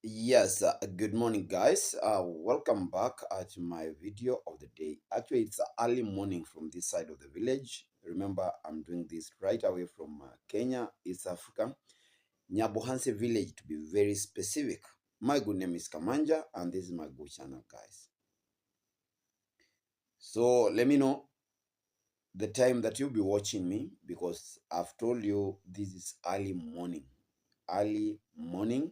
Yes, good morning, guys. Welcome back to my video of the day. Actually, it's early morning from this side of the village. Remember, I'm doing this right away from Kenya, East Africa, Nyabohanse village to be very specific. My good name is Kamanja, and this is my good channel, guys. So let me know the time that you'll be watching me because I've told you this is early morning. Early morning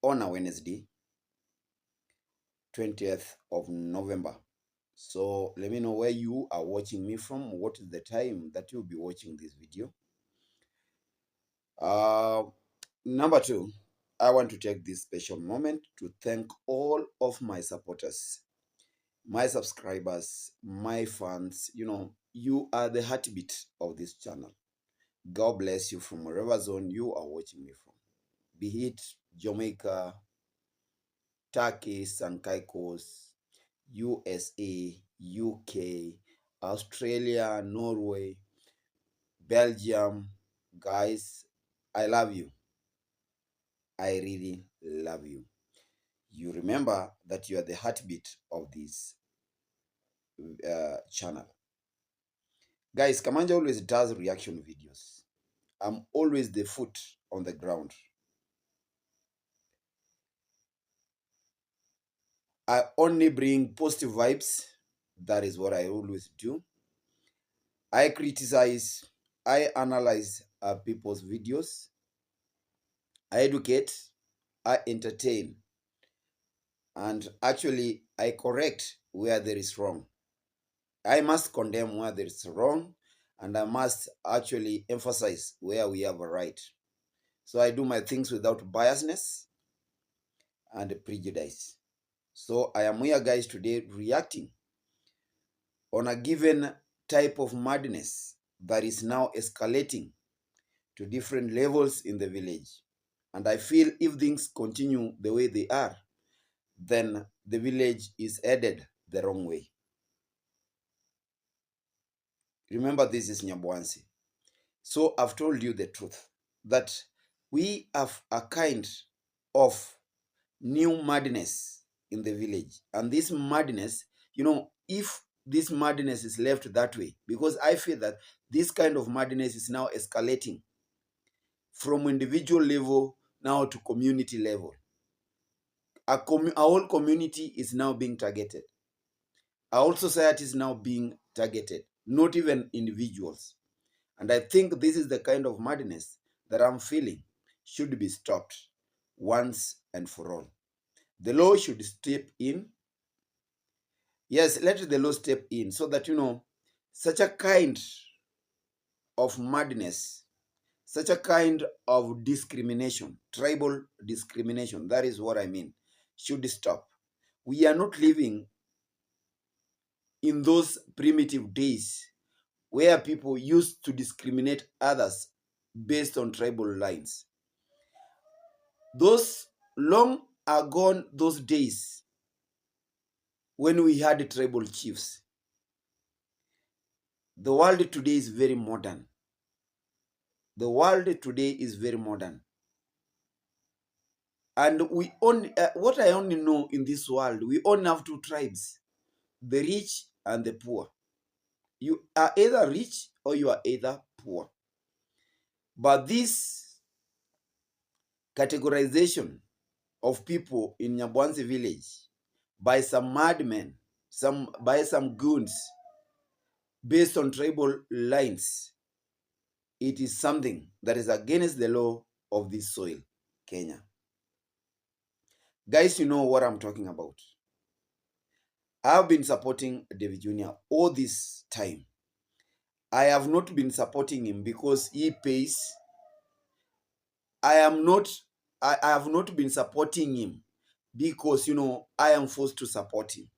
on a Wednesday. 20th of November. So let me know where you are watching me from. What is the time that you'll be watching this video? Number two, I want to take this special moment to thank all of my supporters, my subscribers, my fans. You are the heartbeat of this channel. God bless you from wherever zone you are watching me from. Be it Jamaica, Turkey, San Caicos, USA, UK, Australia, Norway, Belgium. Guys, I love you. I really love you. You remember that you are the heartbeat of this channel. Guys, Kamanja always does reaction videos. I'm always the foot on the ground. I only bring positive vibes. That is what I always do. I criticize, I analyze people's videos. I educate, I entertain, and actually I correct where there is wrong. I must condemn where there is wrong, and I must actually emphasize where we have a right. So I do my things without biasness and prejudice. So I am here, guys, today reacting on a given type of madness that is now escalating to different levels in the village. And I feel if things continue the way they are, then the village is headed the wrong way. Remember, this is Nyabwansi. So I've told you the truth that we have a kind of new madness in the village. And this madness, if this madness is left that way, because I feel that this kind of madness is now escalating from individual level now to community level. Our whole community is now being targeted. Our whole society is now being targeted, not even individuals. And I think this is the kind of madness that I'm feeling should be stopped once and for all. The law should step in. Yes, let the law step in so that, such a kind of madness, such a kind of discrimination, tribal discrimination, that is what I mean, should stop. We are not living in those primitive days where people used to discriminate others based on tribal lines. Those long are gone, those days when we had tribal chiefs. The world today is very modern. The world today is very modern. And we only, what I only know in this world, we only have two tribes, the rich and the poor. You are either rich or you are either poor. But this categorization of people in Nyabwansi village by some madmen, by some goons, based on tribal lines, it is something that is against the law of this soil, Kenya. Guys, you know what I'm talking about. I've been supporting Davy Jnr. all this time. I have not been supporting him because he pays. I have not been supporting him because, I am forced to support him.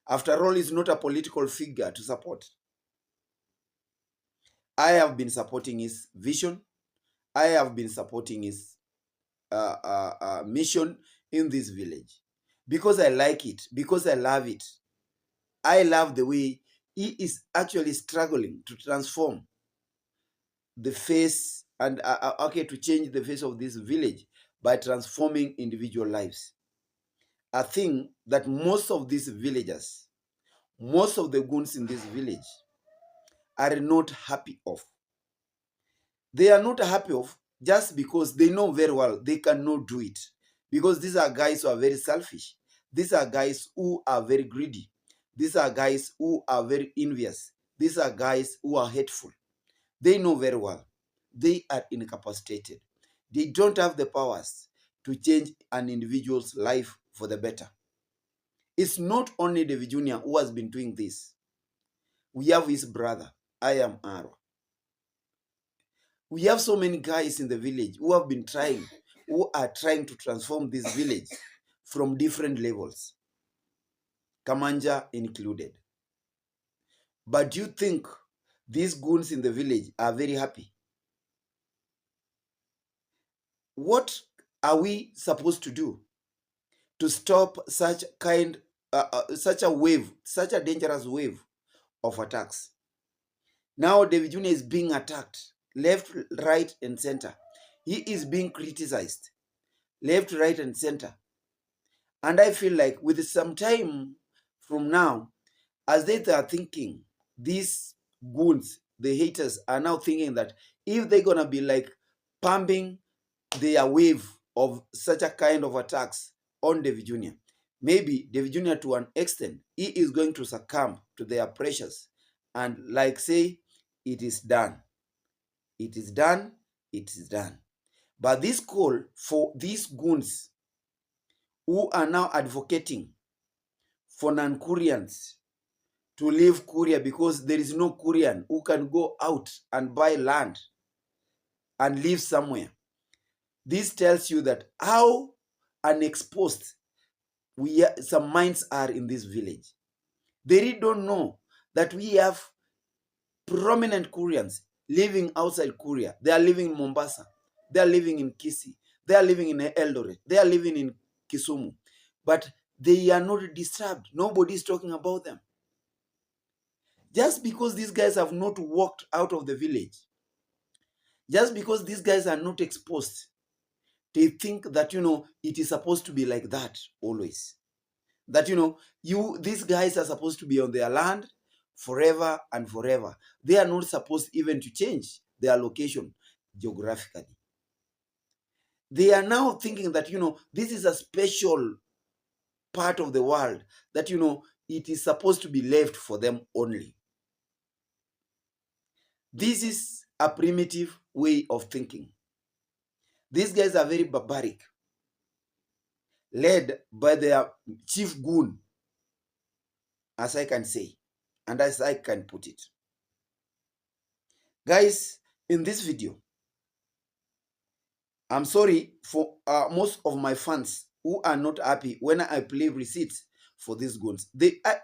After all, he's not a political figure to support. I have been supporting his vision. I have been supporting his mission in this village because I like it, because I love it. I love the way he is actually struggling to transform the face and okay, to change the face of this village by transforming individual lives. I think that most of these villagers, most of the goons in this village are not happy of. They are not happy of just because they know very well they cannot do it. Because these are guys who are very selfish. These are guys who are very greedy. These are guys who are very envious. These are guys who are hateful. They know very well. They are incapacitated. They don't have the powers to change an individual's life for the better. It's not only Davy Jr. who has been doing this. We have his brother, I am Arwa. We have so many guys in the village who have been trying, who are trying to transform this village from different levels, Kamanja included. But do you think these goons in the village are very happy? What are we supposed to do to stop such such a wave, such a dangerous wave of attacks? Now Davy Jr. is being attacked left, right, and center. He is being criticized left, right, and center. And I feel like with some time from now, as they are thinking, these goons, the haters, are now thinking that if they're gonna be like pumping their wave of such a kind of attacks on Davy Jr., maybe Davy Jr. to an extent, he is going to succumb to their pressures and like say, it is done. It is done. It is done. But this call for these goons who are now advocating for non-Koreans to leave Korea because there is no Korean who can go out and buy land and live somewhere. This tells you that how unexposed some minds are in this village. They really don't know that we have prominent Koreans living outside Korea. They are living in Mombasa. They are living in Kisii. They are living in Eldoret. They are living in Kisumu. But they are not disturbed. Nobody is talking about them. Just because these guys have not walked out of the village, just because these guys are not exposed, they think that, it is supposed to be like that always. That, these guys are supposed to be on their land forever and forever. They are not supposed even to change their location geographically. They are now thinking that, this is a special part of the world that, it is supposed to be left for them only. This is a primitive way of thinking. These guys are very barbaric, led by their chief goon, as I can say, and as I can put it. Guys, in this video, I'm sorry for most of my fans who are not happy when I play receipts for these goons.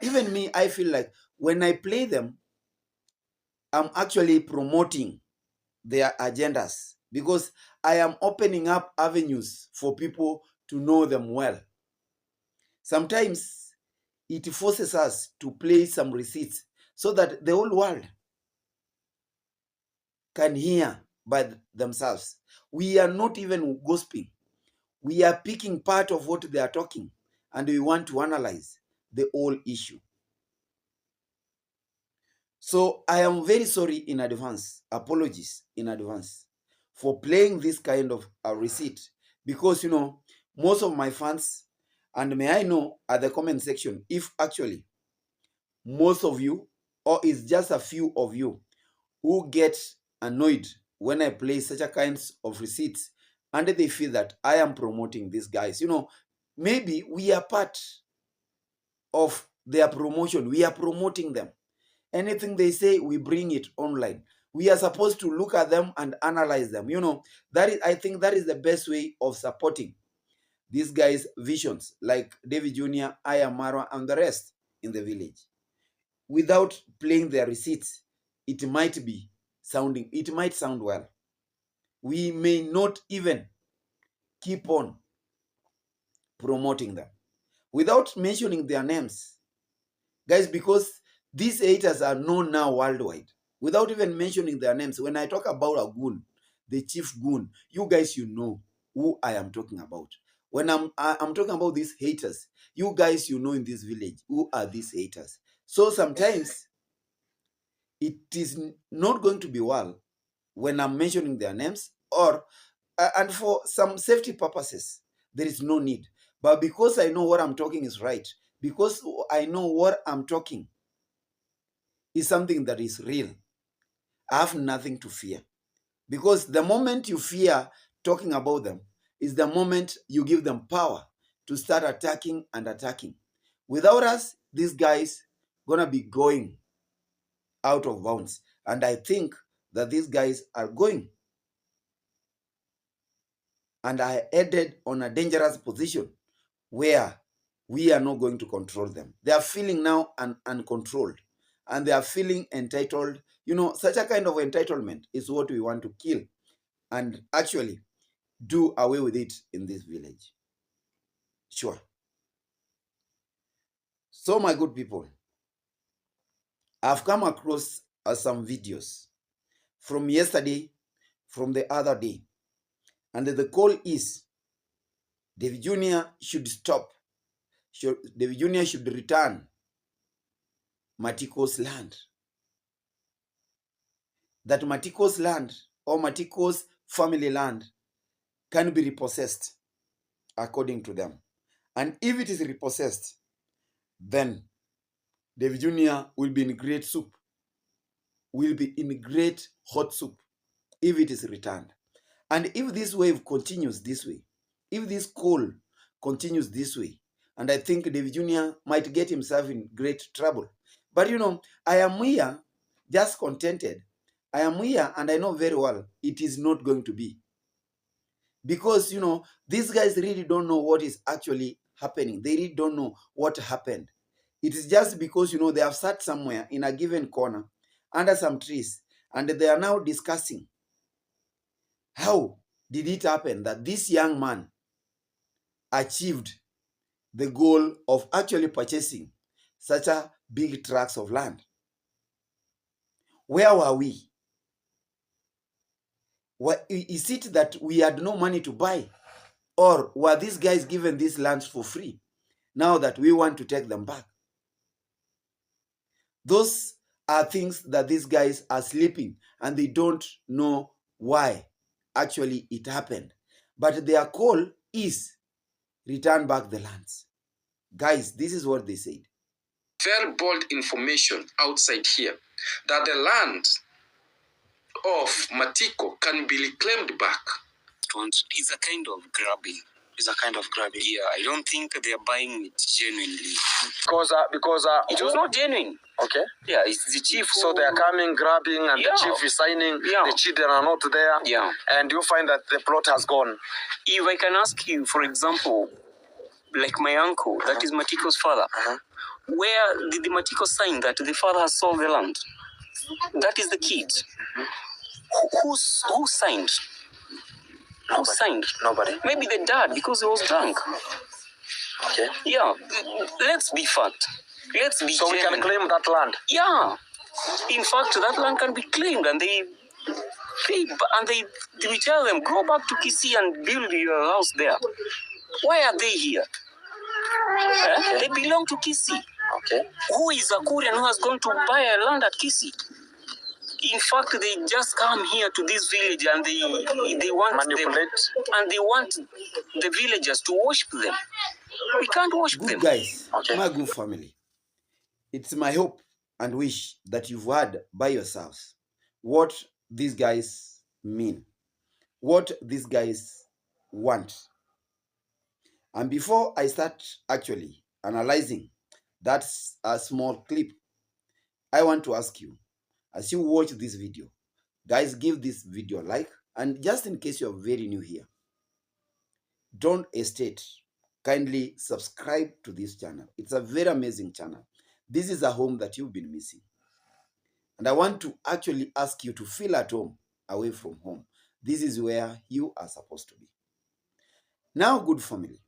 Even me, I feel like when I play them, I'm actually promoting their agendas because I am opening up avenues for people to know them well. Sometimes it forces us to play some receipts so that the whole world can hear by themselves. We are not even gossiping. We are picking part of what they are talking and we want to analyze the whole issue. So I am very sorry in advance, apologies in advance for playing this kind of a receipt because, most of my fans, and may I know at the comment section if actually most of you or it's just a few of you who get annoyed when I play such a kinds of receipts and they feel that I am promoting these guys. Maybe we are part of their promotion. We are promoting them. Anything they say, we bring it online. We are supposed to look at them and analyze them. I think that is the best way of supporting these guys' visions, like Davy Jr., Marwa, and the rest in the village. Without playing their receipts, it might sound well. We may not even keep on promoting them without mentioning their names. Guys, because these haters are known now worldwide. Without even mentioning their names, when I talk about a goon, the chief goon. You guys, you know who I am talking about. When I'm talking about these haters, you guys, you know in this village, who are these haters. So sometimes it is not going to be well when I'm mentioning their names, or and for some safety purposes, there is no need. But because I know what I'm talking is right, because I know what I'm talking is something that is real, I have nothing to fear. Because the moment you fear talking about them is the moment you give them power to start attacking and attacking. Without us, these guys gonna be going out of bounds. And I think that these guys are going and are headed on a dangerous position where we are not going to control them. They are feeling now uncontrolled, and they are feeling entitled. You know, such a kind of entitlement is what we want to kill and actually do away with it in this village. Sure. So, my good people, I've come across some videos from yesterday, from the other day, and the call is Davy Jnr. should stop. Davy Jnr. should return Matiko's land. That Matiko's land or Matiko's family land can be repossessed according to them. And if it is repossessed, then Davy Jnr. will be in great soup, will be in great hot soup if it is returned. And if this wave continues this way, if this call continues this way, and I think Davy Jnr. might get himself in great trouble. But you know, I am here just contented. I am here and I know very well it is not going to be. Because, you know, these guys really don't know what is actually happening. They really don't know what happened. It is just because, you know, they have sat somewhere in a given corner under some trees and they are now discussing how did it happen that this young man achieved the goal of actually purchasing such a big tracts of land. Where were we? Is it that we had no money to buy? Or were these guys given these lands for free now that we want to take them back? Those are things that these guys are sleeping and they don't know why actually it happened. But their call is return back the lands. Guys, this is what they said. Very bold information outside here that the land of Matiko can be reclaimed back. It's a kind of grabbing. It's a kind of grabbing. Yeah, I don't think they are buying it genuinely. Because it was not genuine. Okay. Yeah, it's the chief. So they are coming, grabbing, and the chief is signing. Yeah. The children are not there. Yeah. And you find that the plot has gone. If I can ask you, for example, like my uncle, that is Matiko's father. Where did the Matiko sign that the father has sold the land? That is the kid. Who signed? Nobody. Who signed? Nobody. Maybe the dad, because he was drunk. Okay. Yeah, let's be fact. Let's be So genuine. we can claim that land? Yeah. In fact, that land can be claimed and they we tell them, go back to Kisii and build your house there. Why are they here? They belong to Kisii. Okay. Who is a Korean who has gone to buy a land at Kisii? In fact, they just come here to this village and they want manipulate them, and they want the villagers to worship them. We can't worship them. Good guys, Okay. my good family. It's my hope and wish that you've heard by yourselves what these guys mean, what these guys want. And before I start actually analyzing that a small clip, I want to ask you, as you watch this video, guys, give this video a like. And just in case you're very new here, don't hesitate. Kindly subscribe to this channel. It's a very amazing channel. This is a home that you've been missing. And I want to actually ask you to feel at home away from home. This is where you are supposed to be. Now, good family,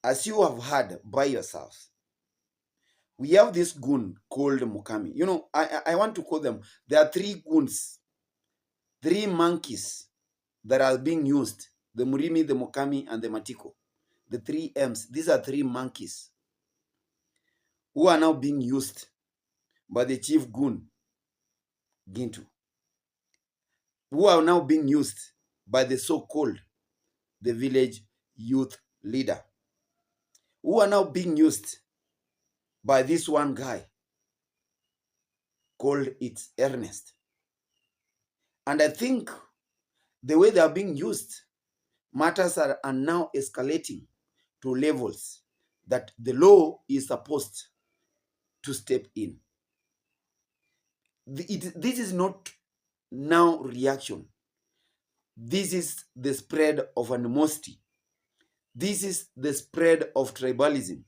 as you have heard by yourselves, we have this goon called Mukami. You know, I want to call them. There are three goons 3 monkeys that are being used, the Murimi, the Mokami, and the Matiko, the 3 M's. These are 3 monkeys who are now being used by the chief goon, Gintu, who are now being used by the so-called the village youth leader, who are now being used by this one guy called it's Ernest. And I think the way they are being used, matters are now escalating to levels that the law is supposed to step in. This is not now reaction. This is the spread of animosity. This is the spread of tribalism.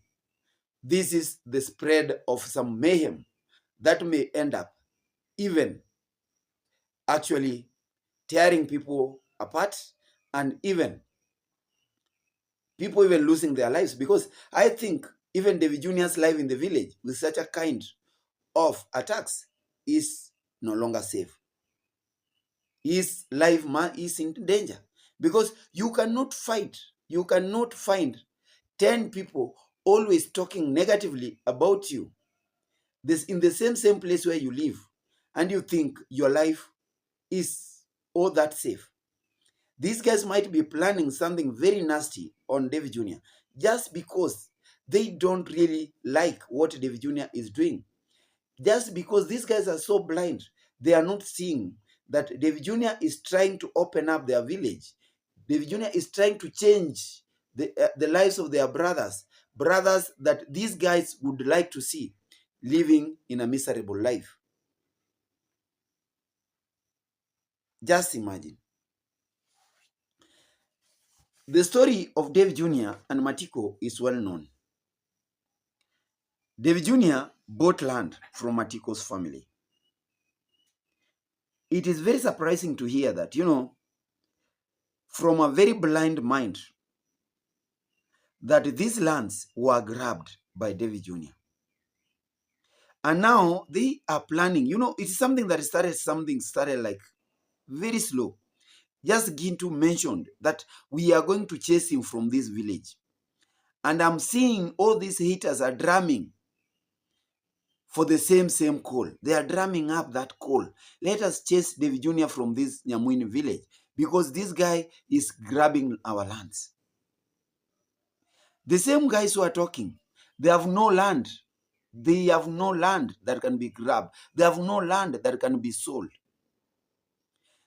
This is the spread of some mayhem that may end up even actually tearing people apart, and even people even losing their lives. Because I think even Davy Jr.'s life in the village with such a kind of attacks is no longer safe. His life is in danger, because you cannot find 10 people always talking negatively about you this in the same place where you live, and you think your life is all that safe. These guys might be planning something very nasty on Davy Jr. just because they don't really like what Davy Jr. is doing. Just because these guys are so blind, they are not seeing that Davy Jr. is trying to open up their village. Davy Jr. is trying to change the lives of their brothers that these guys would like to see living in a miserable life. Just imagine. The story of Davy Jr. and Matiko is well known. Davy Jr. bought land from Matiko's family. It is very surprising to hear that, from a very blind mind, that these lands were grabbed by Davy Jr. And now they are planning, it's something that started like very slow. Just Gintu mentioned that we are going to chase him from this village. And I'm seeing all these haters are drumming for the same call. They are drumming up that call. Let us chase Davy Jr. from this Nyamuini village, because this guy is grabbing our lands. The same guys who are talking, they have no land. They have no land that can be grabbed. They have no land that can be sold.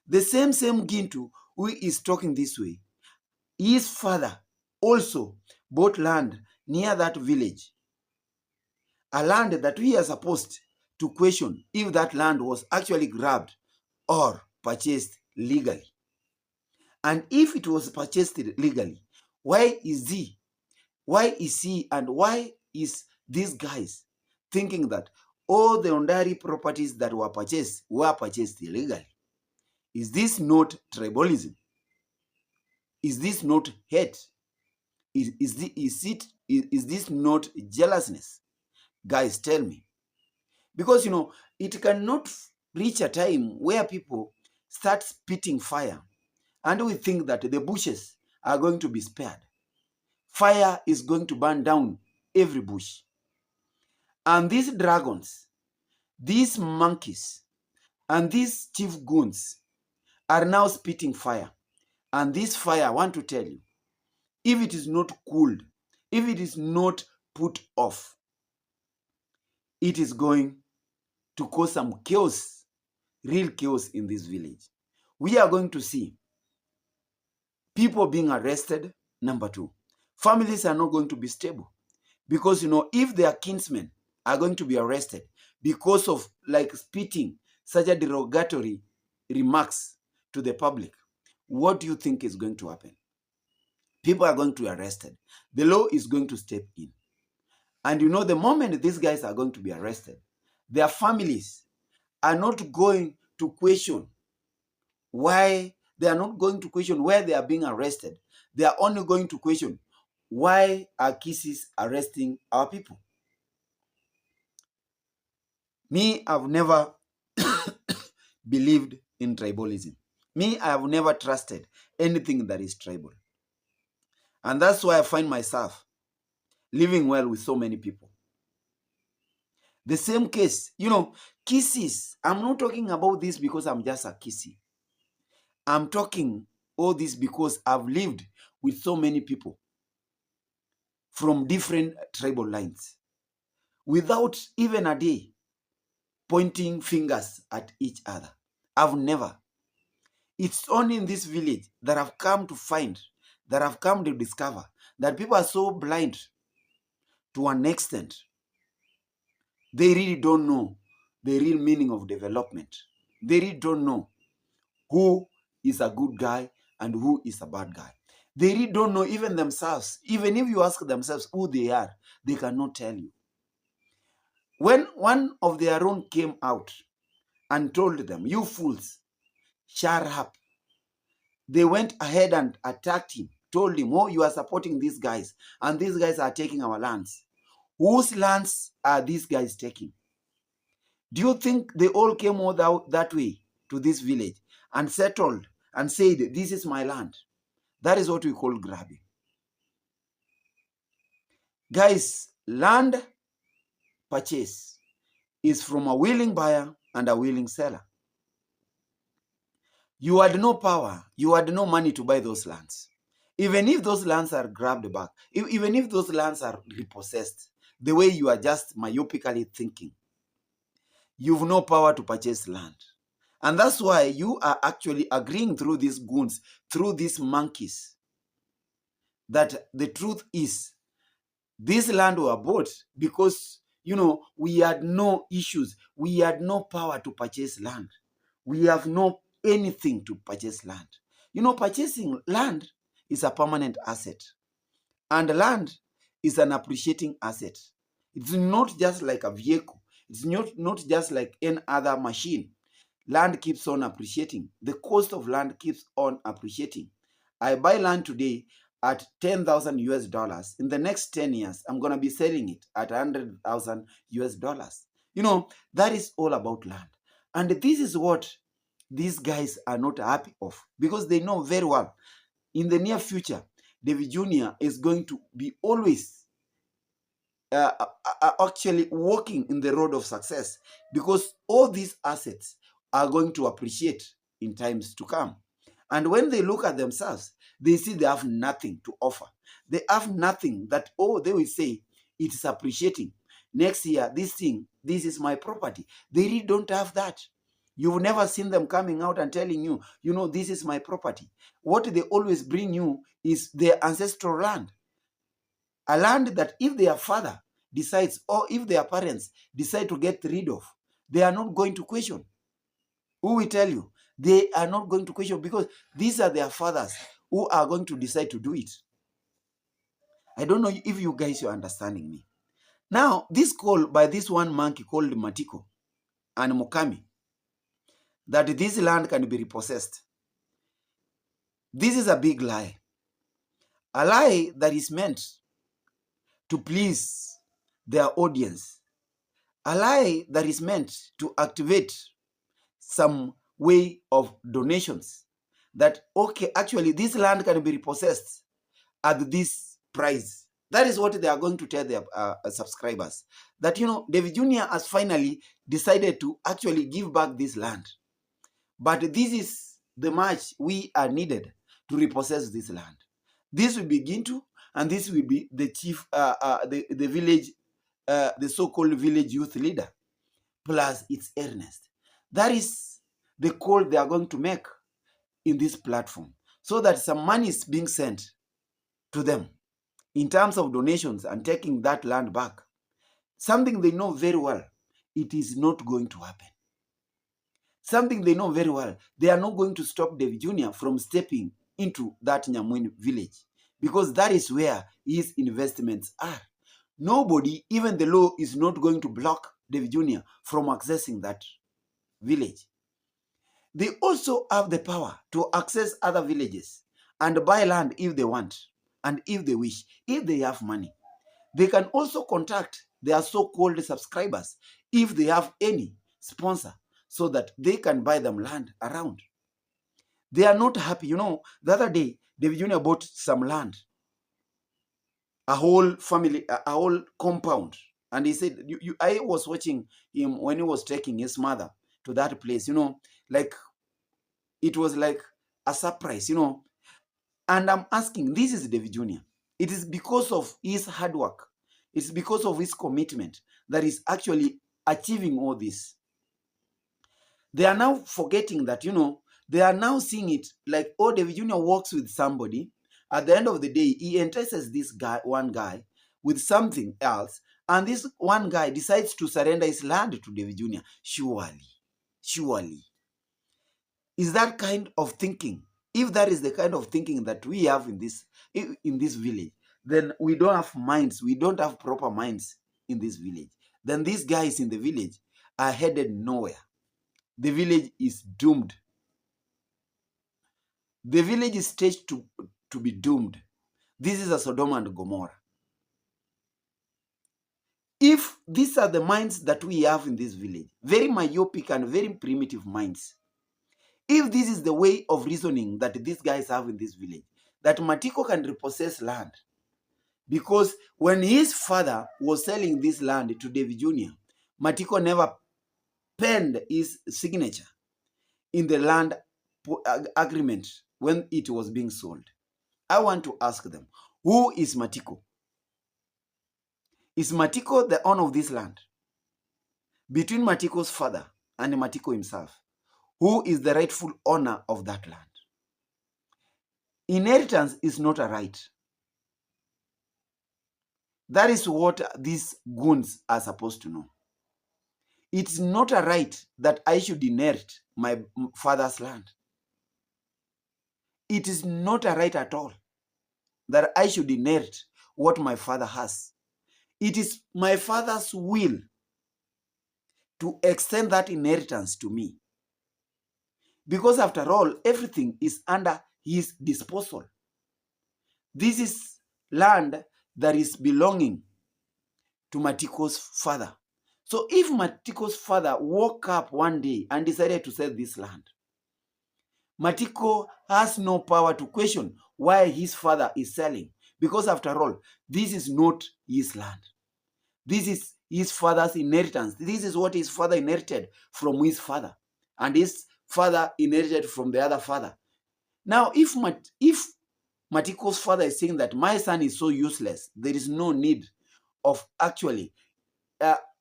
The same Gintu who is talking this way, his father also bought land near that village. A land that we are supposed to question if that land was actually grabbed or purchased legally. And if it was purchased legally, why is he and why is these guys thinking that all the Ondari properties that were purchased illegally? Is this not tribalism? Is this not hate? Is this not jealousness? Guys, tell me. Because, it cannot reach a time where people start spitting fire and we think that the bushes are going to be spared. Fire is going to burn down every bush. And these dragons, these monkeys, and these chief goons are now spitting fire. And this fire, I want to tell you, if it is not cooled, if it is not put off, it is going to cause some chaos, real chaos in this village. We are going to see people being arrested. Number two, families are not going to be stable, because, if their kinsmen are going to be arrested because of spitting such a derogatory remarks to the public, what do you think is going to happen? People are going to be arrested. The law is going to step in. And the moment these guys are going to be arrested, their families are not going to question why. They are not going to question why they are being arrested. They are only going to question, why are Kisses arresting our people? Me, I've never believed in tribalism. Me, I have never trusted anything that is tribal. And that's why I find myself living well with so many people. The same case, kisses. I'm not talking about this because I'm just a kissy. I'm talking all this because I've lived with so many people from different tribal lines without even a day pointing fingers at each other. I've never. It's only in this village that I've come to find, that I've come to discover that people are so blind to an extent. They really don't know the real meaning of development. They really don't know who is a good guy and who is a bad guy. They really don't know even themselves. Even if you ask themselves who they are, they cannot tell you. When one of their own came out and told them, "You fools, shut up," they went ahead and attacked him, told him, "Oh, you are supporting these guys, and these guys are taking our lands." Whose lands are these guys taking? Do you think they all came out that way to this village and settled and said, "This is my land"? That is what we call grabbing. Guys, land purchase is from a willing buyer and a willing seller. You had no power, you had no money to buy those lands. Even if those lands are grabbed back, even if those lands are repossessed, the way you are just myopically thinking, you've no power to purchase land. And that's why you are actually agreeing through these goons, through these monkeys, that the truth is this land were bought because, we had no issues. We had no power to purchase land. We have no anything to purchase land. Purchasing land is a permanent asset. And land is an appreciating asset. It's not just like a vehicle. It's not just like any other machine. Land keeps on appreciating. The cost of land keeps on appreciating. I buy land today at $10,000. In the next 10 years, I'm going to be selling it at $100,000. That is all about land. And this is what these guys are not happy of, because they know very well in the near future, Davy Jr. is going to be always actually walking in the road of success, because all these assets are going to appreciate in times to come. And when they look at themselves, they see they have nothing to offer. They have nothing that, they will say, it is appreciating. Next year, this is my property. They really don't have that. You've never seen them coming out and telling you, this is my property. What they always bring you is their ancestral land. A land that if their father decides, or if their parents decide to get rid of, they are not going to question. Who will tell you? They are not going to question, because these are their fathers who are going to decide to do it. I don't know if you guys are understanding me. Now, this call by this one monkey called Matiko and Mukami, that this land can be repossessed. This is a big lie. A lie that is meant to please their audience. A lie that is meant to activate some way of donations. That, okay, actually this land can be repossessed at this price. That is what they are going to tell their subscribers. That, Davy Jr. has finally decided to actually give back this land. But this is the much we are needed to repossess this land. This will be Gintu, and this will be the chief, the village, the so-called village youth leader, plus its Ernest. That is the call they are going to make in this platform, so that some money is being sent to them in terms of donations and taking that land back. Something they know very well, it is not going to happen. Something they know very well, they are not going to stop Davy Jr. from stepping into that Nyamwin village, because that is where his investments are. Nobody, even the law, is not going to block Davy Jr. from accessing that village. They also have the power to access other villages and buy land if they want and if they wish, if they have money. They can also contact their so-called subscribers if they have any sponsor, so that they can buy them land around. They are not happy. You know, the other day, Davy Jnr. bought some land, a whole family, a whole compound. And he said, I was watching him when he was taking his mother to that place, you know, like it was like a surprise, you know. And I'm asking, this is Davy Jnr. It is because of his hard work. It's because of his commitment that is actually achieving all this. They are now forgetting that, you know, they are now seeing it like, oh, Davy Jnr. works with somebody. At the end of the day, he entices this guy, one guy, with something else. And this one guy decides to surrender his land to Davy Jnr. Surely. Is that kind of thinking? If that is the kind of thinking that we have in this village, then we don't have minds. We don't have proper minds in this village. Then these guys in the village are headed nowhere. The village is doomed. The village is staged to be doomed. This is a Sodom and Gomorrah. If these are the minds that we have in this village, very myopic and very primitive minds, if this is the way of reasoning that these guys have in this village, that Matiko can repossess land, because when his father was selling this land to Davy Jnr., Matiko never penned his signature in the land agreement when it was being sold. I want to ask them, who is Matiko? Is Matiko the owner of this land? Between Matiko's father and Matiko himself, who is the rightful owner of that land? Inheritance is not a right. That is what these goons are supposed to know. It's not a right that I should inherit my father's land. It is not a right at all that I should inherit what my father has. It is my father's will to extend that inheritance to me. Because after all, everything is under his disposal. This is land that is belonging to Matiko's father. So if Matiko's father woke up one day and decided to sell this land, Matiko has no power to question why his father is selling. Because after all, this is not his land. This is his father's inheritance. This is what his father inherited from his father. And his father inherited from the other father. Now, if Matiko's father is saying that my son is so useless, there is no need of actually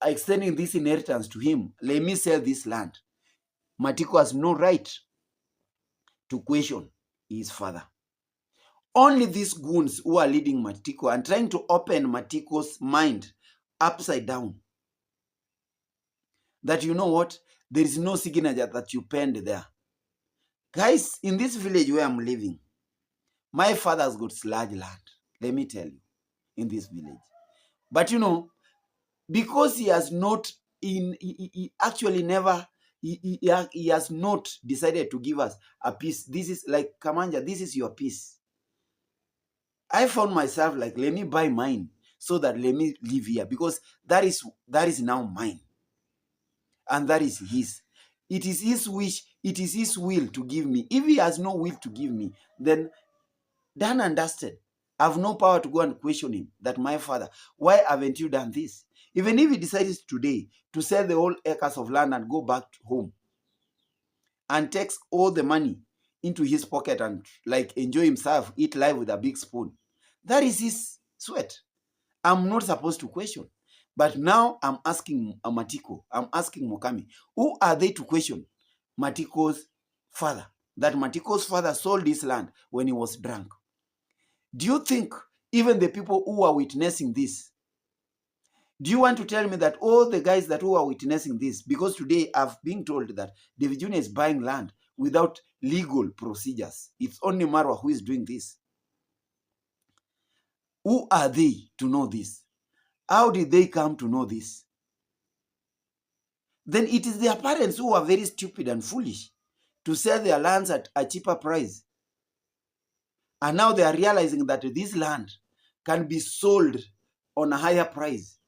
extending this inheritance to him. Let me sell this land. Matiko has no right to question his father. Only these goons who are leading Matiko and trying to open Matiko's mind upside down. That, you know what, there is no signature that you penned there. Guys, in this village where I'm living, my father's got large land, let me tell you, in this village. But you know, because he has not, he actually never, he has not decided to give us a piece. This is like, Kamanja, this is your piece. I found myself like, let me buy mine so that let me live here, because that is now mine. And that is his. It is his wish, it is his will to give me. If he has no will to give me, then done and dusted. I have no power to go and question him that, my father, why haven't you done this? Even if he decides today to sell the whole acres of land and go back home and takes all the money into his pocket and like enjoy himself, eat life with a big spoon, that is his sweat. I'm not supposed to question. But now I'm asking Matiko, I'm asking Mokami, who are they to question Matiko's father? That Matiko's father sold this land when he was drunk. Do you think even the people who are witnessing this, do you want to tell me that all the guys that who are witnessing this, because today I've been told that Davy Jnr. is buying land without legal procedures. It's only Marwa who is doing this. Who are they to know this? How did they come to know this? Then it is their parents who are very stupid and foolish to sell their lands at a cheaper price. And now they are realizing that this land can be sold on a higher price.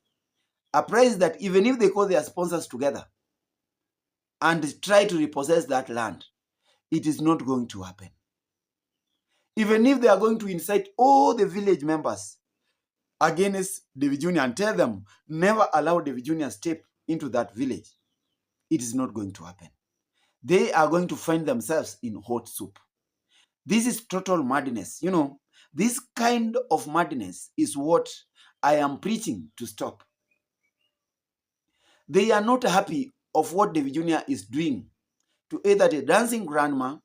A price that even if they call their sponsors together and try to repossess that land, it is not going to happen. Even if they are going to incite all the village members against Davy Jnr. and tell them, never allow Davy Jnr. step into that village, it is not going to happen. They are going to find themselves in hot soup. This is total madness. You know, this kind of madness is what I am preaching to stop. They are not happy of what Davy Jnr. is doing to either the dancing grandma,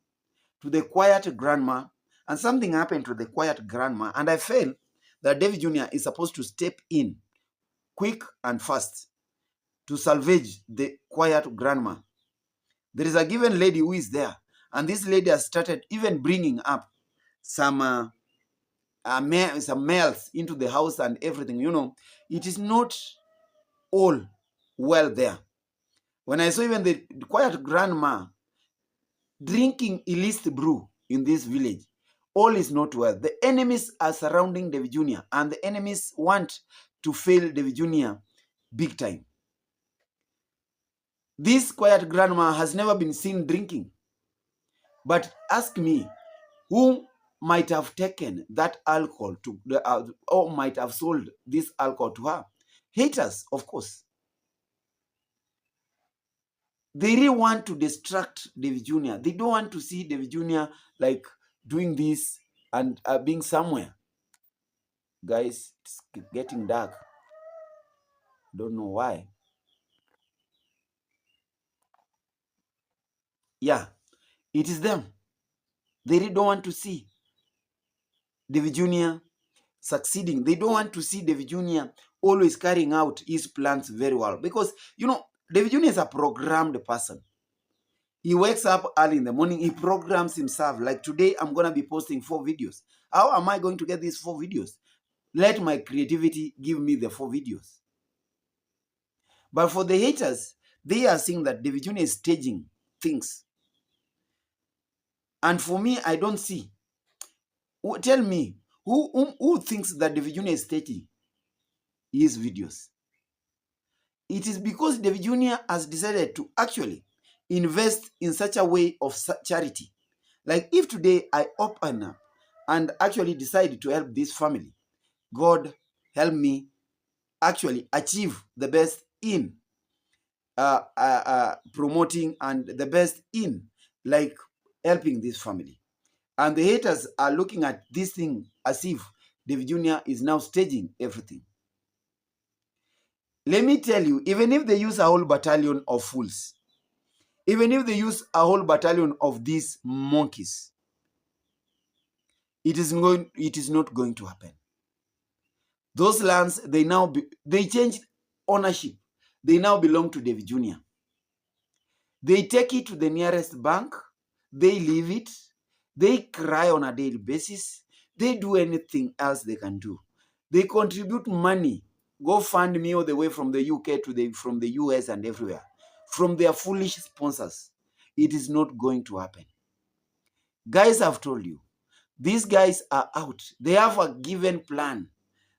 to the quiet grandma, and something happened to the quiet grandma, and I felt that Davy Jnr. is supposed to step in quick and fast to salvage the quiet grandma. There is a given lady who is there, and this lady has started even bringing up some males into the house and everything. You know, it is not all well there. When I saw even the quiet grandma drinking illicit brew in this village, all is not well. The enemies are surrounding Davy Jnr. and the enemies want to fail Davy Jnr. big time. This quiet grandma has never been seen drinking. But ask me, who might have taken that alcohol to or might have sold this alcohol to her? Haters, of course. They really want to distract Davy Jnr. They don't want to see Davy Jnr. like doing this and being somewhere. Guys, it's getting dark. Don't know why. Yeah, it is them. They really don't want to see Davy Jnr. succeeding. They don't want to see Davy Jnr. always carrying out his plans very well. Because, you know, Davy Jnr. is a programmed person. He wakes up early in the morning. He programs himself. Like today, I'm going to be posting 4 videos. How am I going to get these 4 videos? Let my creativity give me the 4 videos. But for the haters, they are saying that Davy Jnr. is staging things. And for me, I don't see. Tell me, who thinks that Davy Jnr. is staging his videos? It is because Davy Jnr. has decided to actually invest in such a way of charity. Like if today I open up and actually decide to help this family, God help me actually achieve the best in promoting and the best in like helping this family. And the haters are looking at this thing as if Davy Jnr. is now staging everything. Let me tell you, even if they use a whole battalion of fools, even if they use a whole battalion of these monkeys, it is not going to happen. Those lands, they changed ownership. They now belong to Davy Jnr. They take it to the nearest bank. They leave it. They cry on a daily basis. They do anything else they can do. They contribute money. Go fund me all the way from the UK to from the US and everywhere. From their foolish sponsors. It is not going to happen. Guys, I've told you. These guys are out. They have a given plan.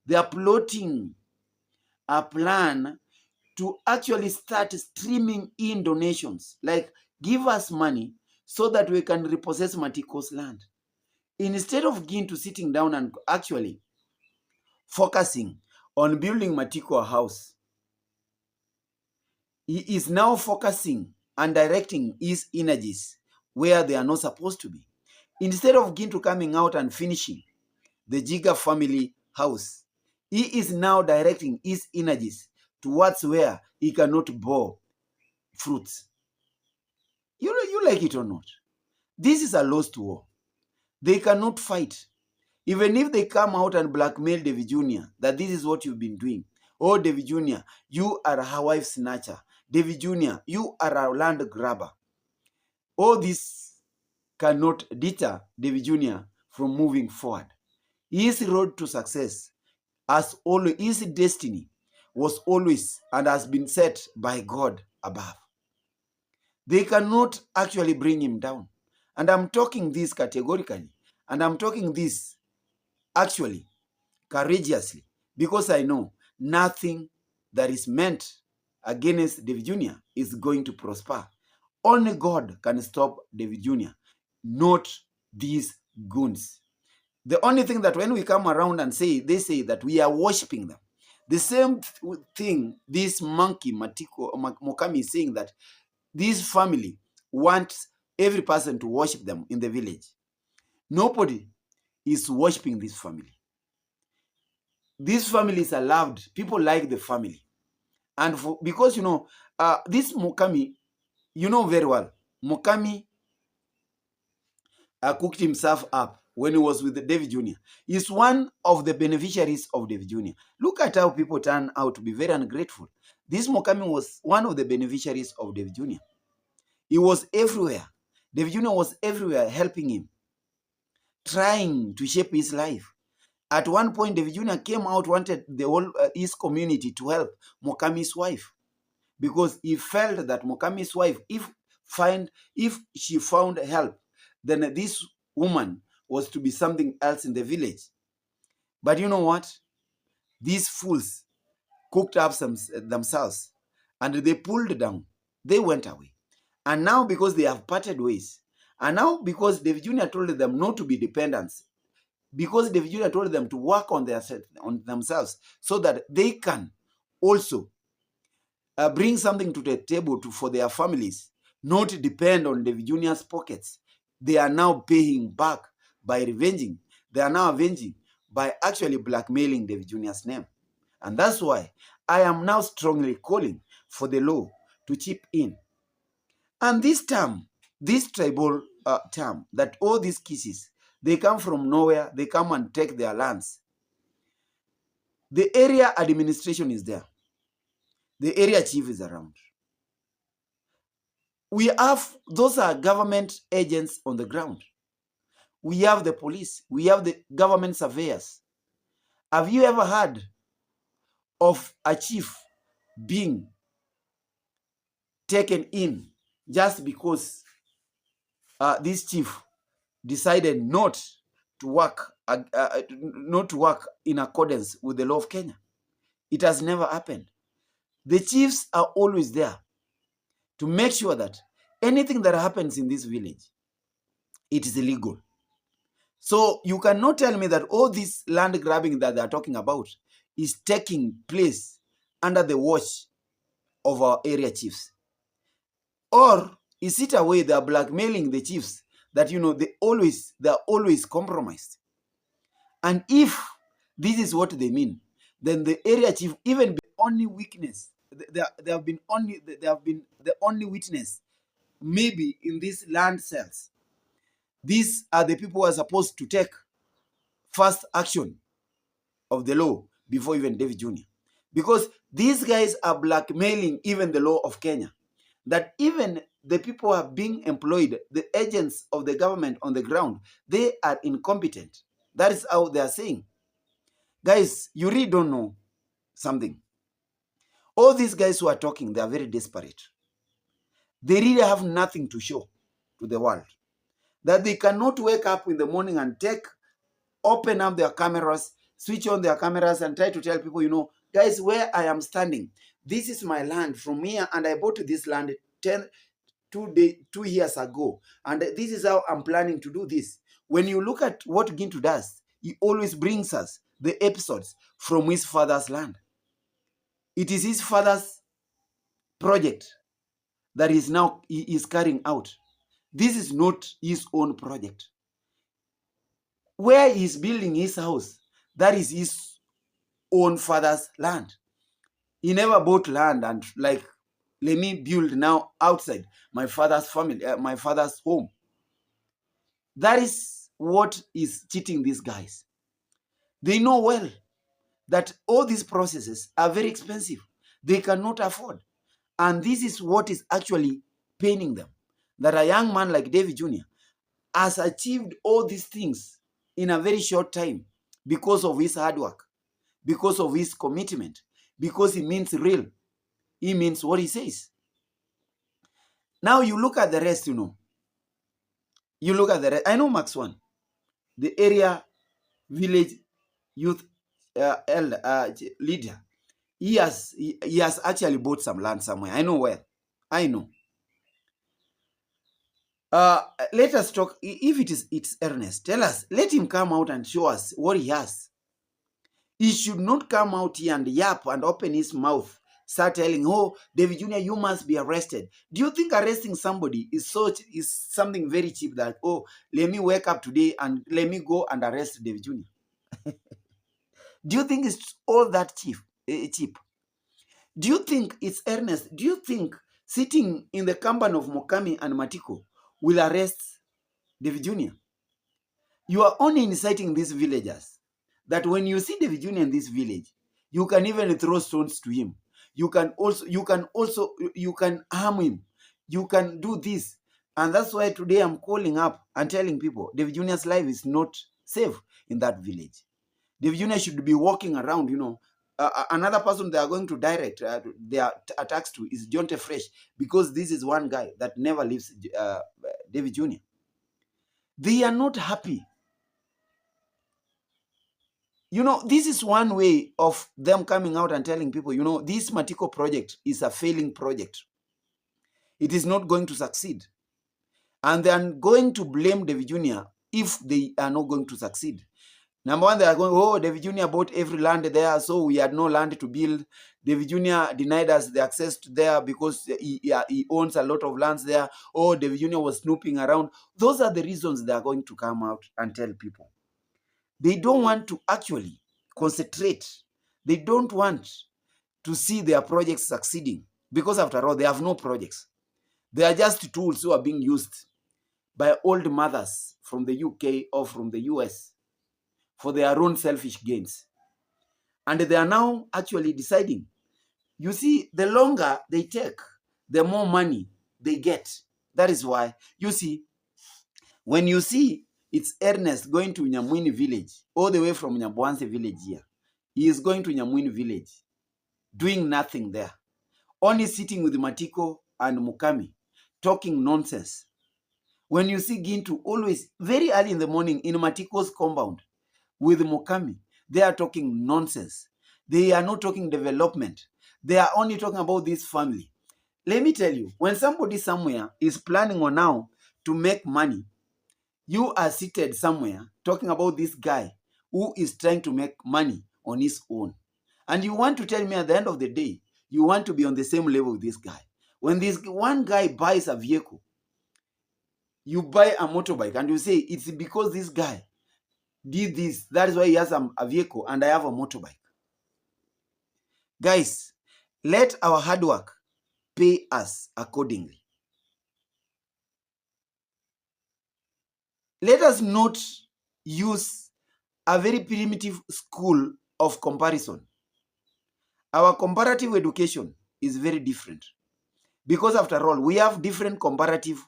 They are plotting a plan to actually start streaming in donations. Like, give us money so that we can repossess Matiko's land. Instead of Gintu sitting down and actually focusing on building Matiko a house, he is now focusing and directing his energies where they are not supposed to be. Instead of Gintu coming out and finishing the Jiga family house, he is now directing his energies towards where he cannot bear fruits. You like it or not? This is a lost war. They cannot fight. Even if they come out and blackmail Davy Jnr. that this is what you've been doing. Oh, Davy Jnr., you are a wife snatcher. Davy Jnr., you are a land grabber. All this cannot deter Davy Jnr. from moving forward. His road to success, as always, his destiny was always and has been set by God above. They cannot actually bring him down. And I'm talking this categorically. And I'm talking this actually courageously. Because I know nothing that is meant against Davy Jnr. is going to prosper. Only God can stop Davy Jnr. not these goons. The only thing that when we come around and they say that we are worshiping them. The same thing this monkey Matiko Mokami is saying, that this family wants every person to worship them in the village. Nobody is worshiping this family. These families are loved. People like the family. And because, this Mokami, you know very well, Mokami cooked himself up when he was with Davy Jnr. He's one of the beneficiaries of Davy Jnr. Look at how people turn out to be very ungrateful. This Mokami was one of the beneficiaries of Davy Jnr. He was everywhere. Davy Jnr. was everywhere helping him, trying to shape his life. At one point, Davy Jnr. came out, wanted the whole his community to help Mokami's wife, because he felt that Mokami's wife, if she found help, then this woman was to be something else in the village. But you know what? These fools cooked up themselves and they pulled down. They went away. And now, because they have parted ways, and now because Davy Jnr. told them not to be dependents, because Davy Jnr. told them to work on themselves so that they can also bring something to the table for their families, not depend on Davy Jnr.'s pockets. They are now paying back by revenging. They are now avenging by actually blackmailing Davy Jnr.'s name. And that's why I am now strongly calling for the law to chip in. And this term, this tribal term, that all these cases, they come from nowhere, they come and take their lands. The area administration is there. The area chief is around. We have, those are government agents on the ground. We have the police. We have the government surveyors. Have you ever heard of a chief being taken in just because this chief decided not to work in accordance with the law of Kenya? It has never happened. The chiefs are always there to make sure that anything that happens in this village, it is illegal. So you cannot tell me that all this land grabbing that they are talking about is taking place under the watch of our area chiefs. Or is it a way they are blackmailing the chiefs that, they are always compromised? And if this is what they mean, then the area chief, even the only weakness, they have been the only witness maybe in these land sales. These are the people who are supposed to take first action of the law before even Davy Jnr. Because these guys are blackmailing even the law of Kenya. That even the people who are being employed, the agents of the government on the ground, they are incompetent. That is how they are saying. Guys, you really don't know something. All these guys who are talking, they are very desperate. They really have nothing to show to the world. That they cannot wake up in the morning and open up their cameras, switch on their cameras and try to tell people, guys, where I am standing, this is my land from here, and I bought this land 2 years ago, and this is how I'm planning to do this. When you look at what Gintu does, he always brings us the episodes from his father's land. It is his father's project that he is carrying out. This is not his own project. Where he is building his house, that is his own father's land. He never bought land and let me build now outside my father's family, my father's home. That is what is cheating these guys. They know well that all these processes are very expensive. They cannot afford. And this is what is actually paining them. That a young man like Davy Jnr. has achieved all these things in a very short time because of his hard work, because of his commitment, because he means real. He means what he says. Now you look at the rest, You look at the rest. I know Max One, the area village youth leader. He has actually bought some land somewhere. I know where. I know. Let us talk. If it's Ernest, tell us. Let him come out and show us what he has. He should not come out here and yap and open his mouth, start telling, oh, Davy Jr., you must be arrested. Do you think arresting somebody is something very cheap that, oh, let me wake up today and let me go and arrest Davy Jr.? Do you think it's all that cheap? Do you think it's Ernest? Do you think sitting in the company of Mokami and Matiko will arrest Davy Jr.? You are only inciting these villagers that when you see Davy Jr. in this village, you can even throw stones to him. You can harm him. You can do this. And that's why today I'm calling up and telling people Davy Jr.'s life is not safe in that village. Davy Jr. should be walking around, another person they are going to direct their attacks to is Jonte Fresh, because this is one guy that never leaves Davy Jr. They are not happy. This is one way of them coming out and telling people, this Matiko project is a failing project. It is not going to succeed. And they are going to blame Davy Jr. if they are not going to succeed. Number one, they are going, oh, Davy Jr. bought every land there, so we had no land to build. Davy Jr. denied us the access to there because he owns a lot of lands there. Oh, Davy Jr. was snooping around. Those are the reasons they are going to come out and tell people. They don't want to actually concentrate. They don't want to see their projects succeeding because, after all, they have no projects. They are just tools who are being used by old mothers from the UK or from the US for their own selfish gains. And they are now actually deciding. You see, the longer they take, the more money they get. That is why, you see, when you see it's Ernest going to Nyamwini village, all the way from Nyabwanse village here, he is going to Nyamwini village, doing nothing there, only sitting with Matiko and Mukami, talking nonsense. When you see Gintu always very early in the morning in Matiko's compound with Mukami, they are talking nonsense. They are not talking development. They are only talking about this family. Let me tell you, when somebody somewhere is planning on now to make money, you are seated somewhere talking about this guy who is trying to make money on his own. And you want to tell me at the end of the day, you want to be on the same level with this guy. When this one guy buys a vehicle, you buy a motorbike and you say, it's because this guy did this. That is why he has a vehicle and I have a motorbike. Guys, let our hard work pay us accordingly. Let us not use a very primitive school of comparison. Our comparative education is very different because, after all, we have different comparative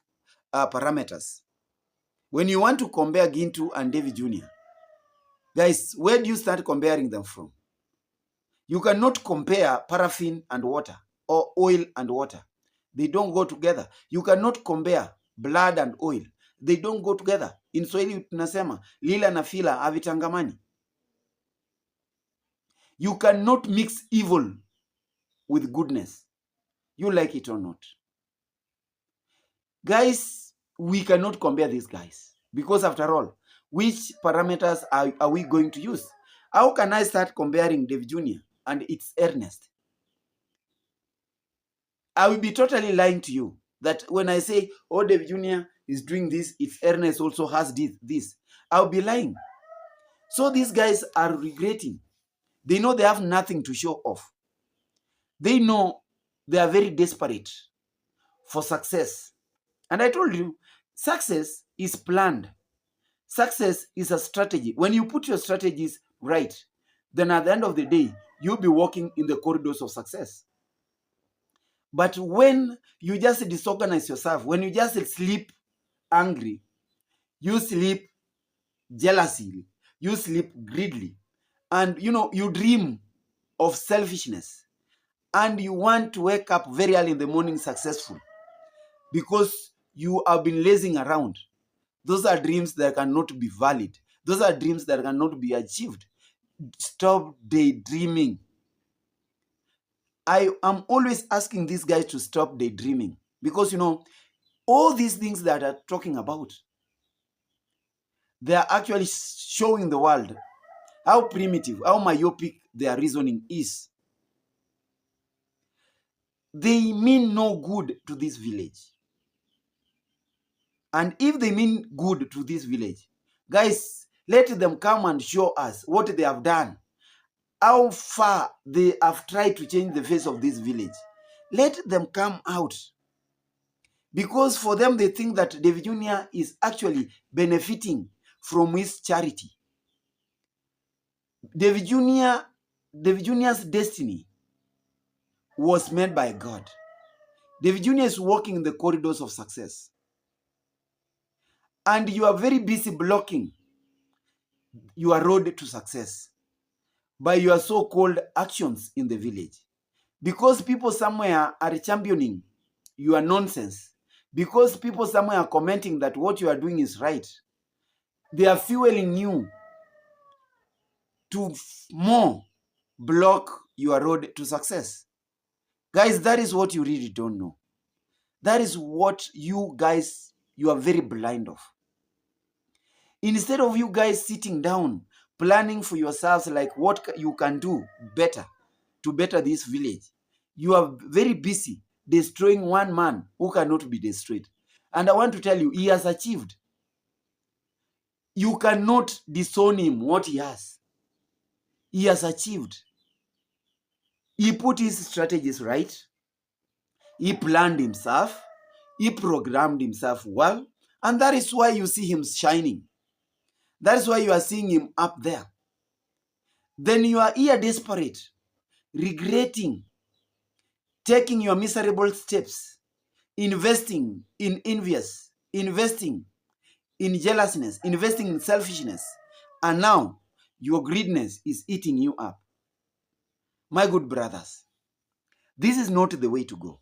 parameters. When you want to compare Gintu and Davy Jr., guys, where do you start comparing them from? You cannot compare paraffin and water or oil and water. They don't go together. You cannot compare blood and oil. They don't go together. In Swahili tunasema lila na fila havitangamani. You cannot mix evil with goodness. You like it or not. Guys, we cannot compare these guys because, after all, which parameters are we going to use? How can I start comparing Davy Jr. and it's Ernest? I will be totally lying to you that when I say, oh, Davy Jr. is doing this, it's Ernest also has this. I'll be lying. So these guys are regretting. They know they have nothing to show off. They know they are very desperate for success. And I told you, success is planned. Success is a strategy. When you put your strategies right, then at the end of the day, you'll be walking in the corridors of success. But when you just disorganize yourself, when you just sleep angry, you sleep jealously, you sleep greedily, and you dream of selfishness, and you want to wake up very early in the morning successful because you have been lazing around. Those are dreams that cannot be valid. Those are dreams that cannot be achieved. Stop daydreaming. I am always asking these guys to stop daydreaming because, All these things that are talking about, they are actually showing the world how primitive, how myopic their reasoning is. They mean no good to this village. And if they mean good to this village, guys, let them come and show us what they have done, how far they have tried to change the face of this village. Let them come out. Because for them, they think that Davy Jnr. is actually benefiting from his charity. Davy Jnr.'s destiny was made by God. Davy Jnr. is walking in the corridors of success. And you are very busy blocking your road to success by your so-called actions in the village. Because people somewhere are championing your nonsense, because people somewhere are commenting that what you are doing is right, they are fueling you to more block your road to success. Guys, that is what you really don't know. That is what you guys, you are very blind of. Instead of you guys sitting down, planning for yourselves like what you can do better to better this village, you are very busy destroying one man who cannot be destroyed. And I want to tell you, he has achieved. You cannot disown him what he has. He has achieved. He put his strategies right. He planned himself. He programmed himself well. And that is why you see him shining. That is why you are seeing him up there. Then you are here desperate, regretting, taking your miserable steps, investing in envious, investing in jealousness, investing in selfishness. And now your greediness is eating you up. My good brothers, this is not the way to go.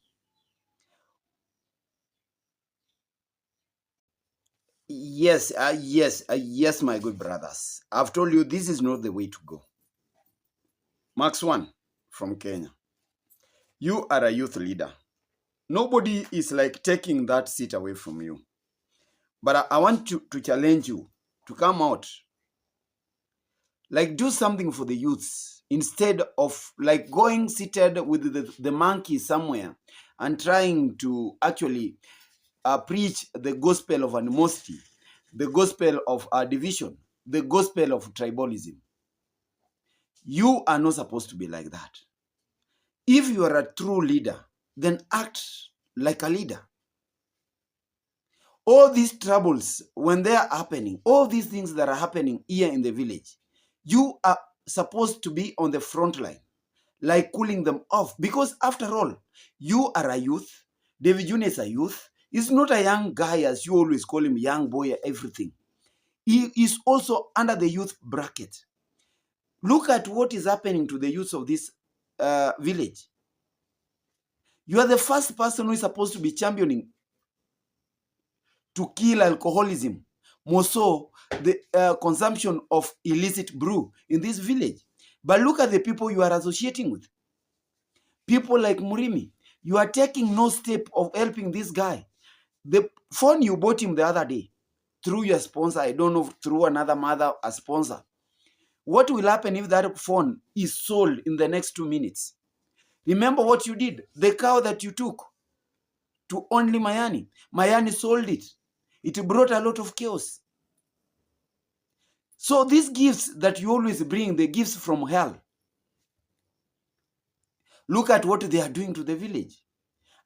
Yes, my good brothers. I've told you this is not the way to go. Max 1 from Kenya. You are a youth leader. Nobody is like taking that seat away from you. But I want to challenge you to come out. Like do something for the youths instead of like going seated with the monkey somewhere and trying to actually preach the gospel of animosity, the gospel of division, the gospel of tribalism. You are not supposed to be like that. If you are a true leader, then act like a leader. All these troubles, when they are happening, all these things that are happening here in the village, you are supposed to be on the front line, like cooling them off. Because after all, you are a youth. Davy Jnr. is a youth. He's not a young guy, as you always call him, young boy, everything. He is also under the youth bracket. Look at what is happening to the youth of this village. You are the first person who is supposed to be championing to kill alcoholism, more so the consumption of illicit brew in this village. But look at the people you are associating with. People like Murimi. You are taking no step of helping this guy. The phone you bought him the other day, through your sponsor, I don't know, through another mother, a sponsor. What will happen if that phone is sold in the next 2 minutes? Remember what you did? The cow that you took to only Mayani. Mayani sold it. It brought a lot of chaos. So these gifts that you always bring, the gifts from hell, look at what they are doing to the village.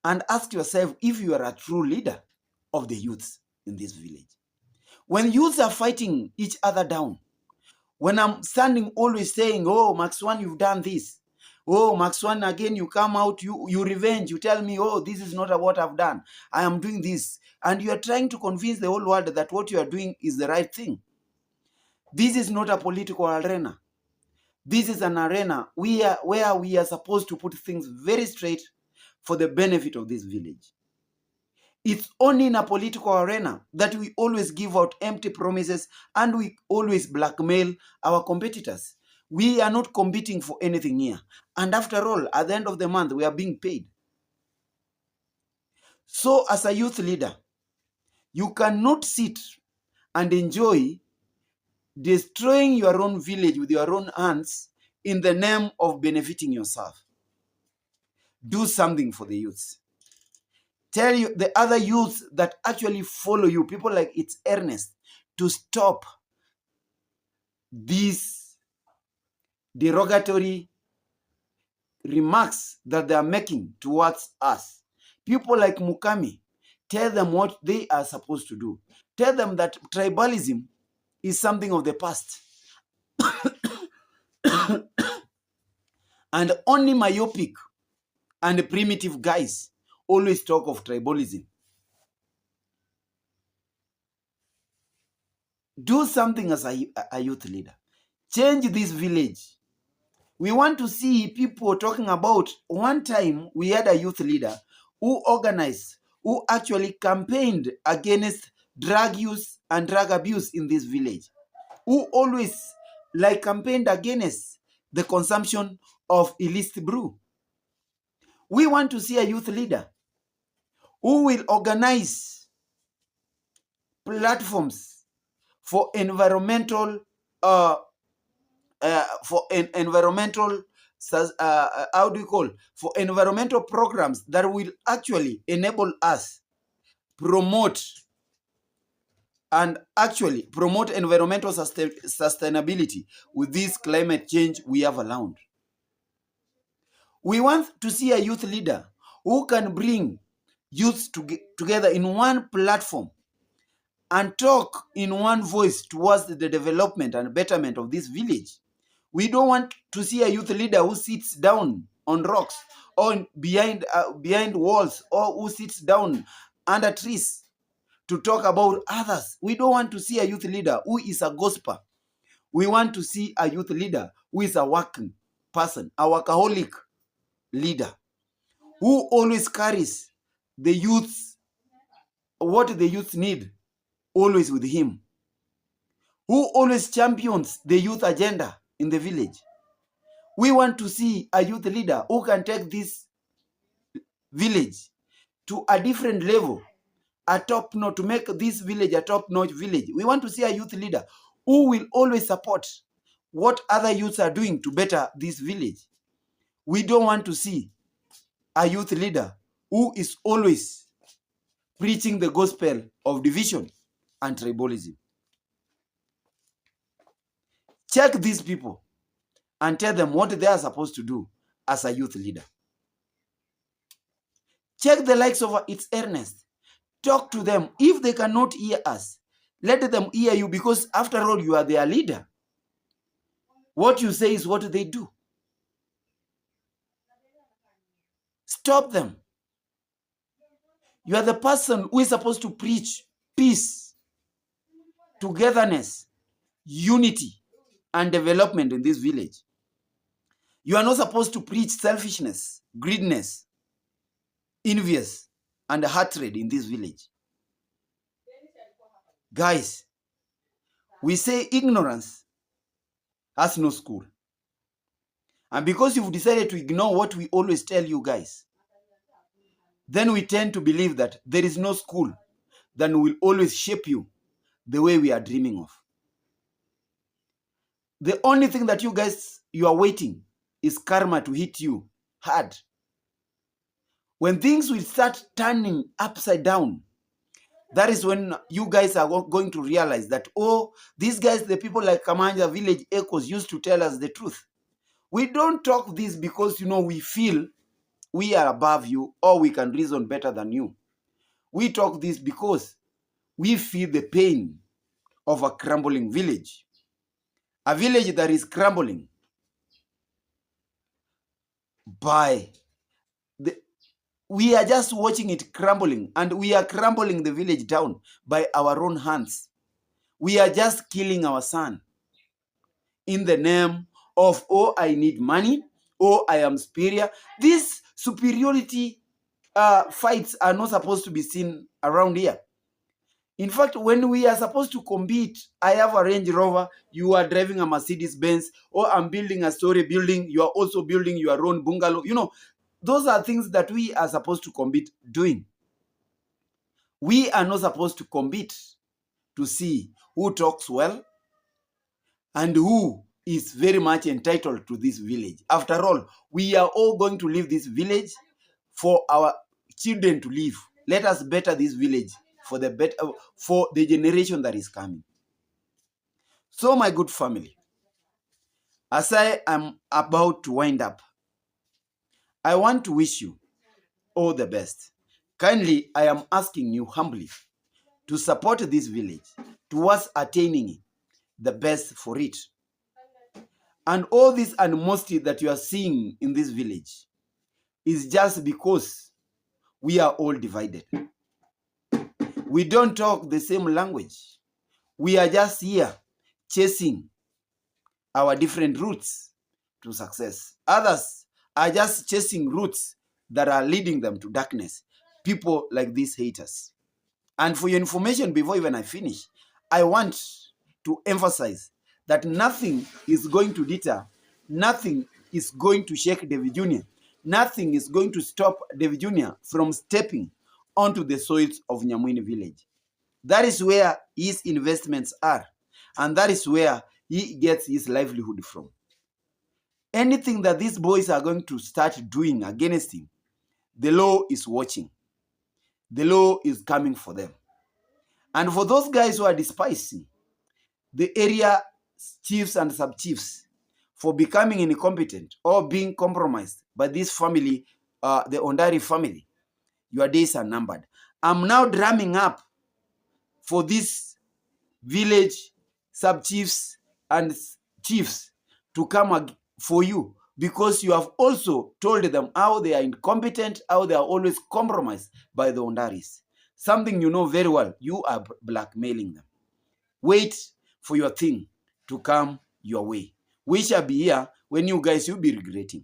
And ask yourself if you are a true leader of the youths in this village. When youths are fighting each other down, when I'm standing always saying, oh, Max 1, you've done this. Oh, Max 1, again, you come out, you revenge, you tell me, oh, this is not what I've done. I am doing this. And you are trying to convince the whole world that what you are doing is the right thing. This is not a political arena. This is an arena where we are supposed to put things very straight for the benefit of this village. It's only in a political arena that we always give out empty promises and we always blackmail our competitors. We are not competing for anything here. And after all, at the end of the month, we are being paid. So as a youth leader, You cannot sit and enjoy destroying your own village with your own hands in the name of benefiting yourself. Do something for the youths. Tell you the other youths that actually follow you, people like it's Ernest, to stop these derogatory remarks that they are making towards us. People like Mukami, tell them what they are supposed to do. Tell them that tribalism is something of the past. And only myopic and primitive guys always talk of tribalism. Do something as a youth leader. Change this village. We want to see people talking about one time we had a youth leader who organized, who actually campaigned against drug use and drug abuse in this village, who always campaigned against the consumption of illicit brew. We want to see a youth leader who will organize platforms for environmental how do you call, for environmental programs that will actually enable us promote environmental sustainability with this climate change we have around. We want to see a youth leader who can bring youths together in one platform and talk in one voice towards the development and betterment of this village. We don't want to see a youth leader who sits down on rocks or behind walls, or who sits down under trees to talk about others. We don't want to see a youth leader who is a gossiper. We want to see a youth leader who is a working person, a workaholic leader, who always carries the youths, what the youth need, always with him, who always champions the youth agenda in the village. We want to see a youth leader who can take this village to a different level, to make this village a top-notch village. We want to see a youth leader who will always support what other youths are doing to better this village. We don't want to see a youth leader who is always preaching the gospel of division and tribalism. Check these people and tell them what they are supposed to do as a youth leader. Check the likes of its Ernest. Talk to them. If they cannot hear us, let them hear you, because after all, you are their leader. What you say is what they do. Stop them. You are the person who is supposed to preach peace, togetherness, unity, and development in this village. You are not supposed to preach selfishness, greediness, envious, and hatred in this village. Guys, we say ignorance has no school. And because you've decided to ignore what we always tell you guys, then we tend to believe that there is no school that will always shape you the way we are dreaming of. The only thing that you are waiting is karma to hit you hard. When things will start turning upside down, that is when you guys are going to realize that, oh, these guys, the people like Kamanja Village Echoes, used to tell us the truth. We don't talk this because, we feel we are above you or we can reason better than you. We talk this because we feel the pain of a crumbling village. A village that is crumbling we are just watching it crumbling, and we are crumbling the village down by our own hands. We are just killing our son in the name of, oh, I need money, oh, I am superior. These superiority fights are not supposed to be seen around here. In fact, when we are supposed to compete, I have a Range Rover, you are driving a Mercedes Benz, or I'm building a story building, you are also building your own bungalow. Those are things that we are supposed to compete doing. We are not supposed to compete to see who talks well and who is very much entitled to this village. After all, we are all going to leave this village for our children to live. Let us better this village for the generation that is coming. So, my good family, as I am about to wind up, I want to wish you all the best. Kindly, I am asking you humbly to support this village towards attaining the best for it. And all this animosity that you are seeing in this village is just because we are all divided. We don't talk the same language. We are just here chasing our different routes to success. Others are just chasing routes that are leading them to darkness. People like these haters. And for your information, before even I finish, I want to emphasize that nothing is going to deter, nothing is going to shake Davy Jnr. Nothing is going to stop Davy Jnr. from stepping onto the soils of Nyamwini village. That is where his investments are, and that is where he gets his livelihood from. Anything that these boys are going to start doing against him, the law is watching. The law is coming for them. And for those guys who are despising the area chiefs and sub-chiefs for becoming incompetent or being compromised by this family, the Ondari family, your days are numbered. I'm now drumming up for these village sub-chiefs and chiefs to come for you, because you have also told them how they are incompetent, how they are always compromised by the Ondaris. Something you know very well. You are blackmailing them. Wait for your thing to come your way. We shall be here when you guys will be regretting.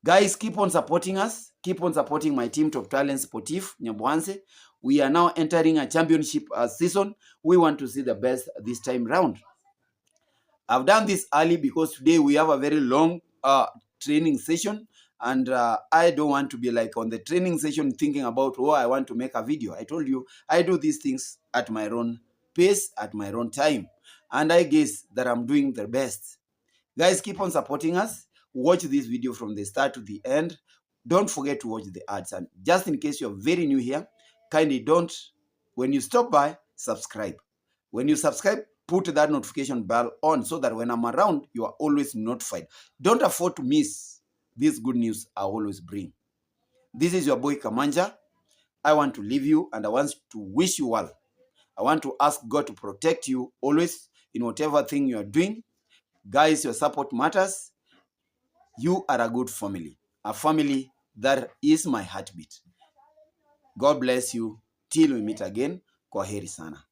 Guys, keep on supporting us. Keep on supporting my team, Top Talent Sportif, Nyabwanse. We are now entering a championship season. We want to see the best this time round. I've done this early because today we have a very long training session, and I don't want to be like on the training session thinking about, oh, I want to make a video. I told you, I do these things at my own pace, at my own time, and I guess that I'm doing the best. Guys, keep on supporting us. Watch this video from the start to the end. Don't forget to watch the ads. And just in case you're very new here, kindly don't, when you stop by, subscribe. When you subscribe, put that notification bell on so that when I'm around, you are always notified. Don't afford to miss this good news I always bring. This is your boy Kamanja. I want to leave you and I want to wish you well. I want to ask God to protect you always in whatever thing you are doing. Guys, your support matters. You are a good family. A family that is my heartbeat. God bless you. Till we meet again. Kwaheri sana.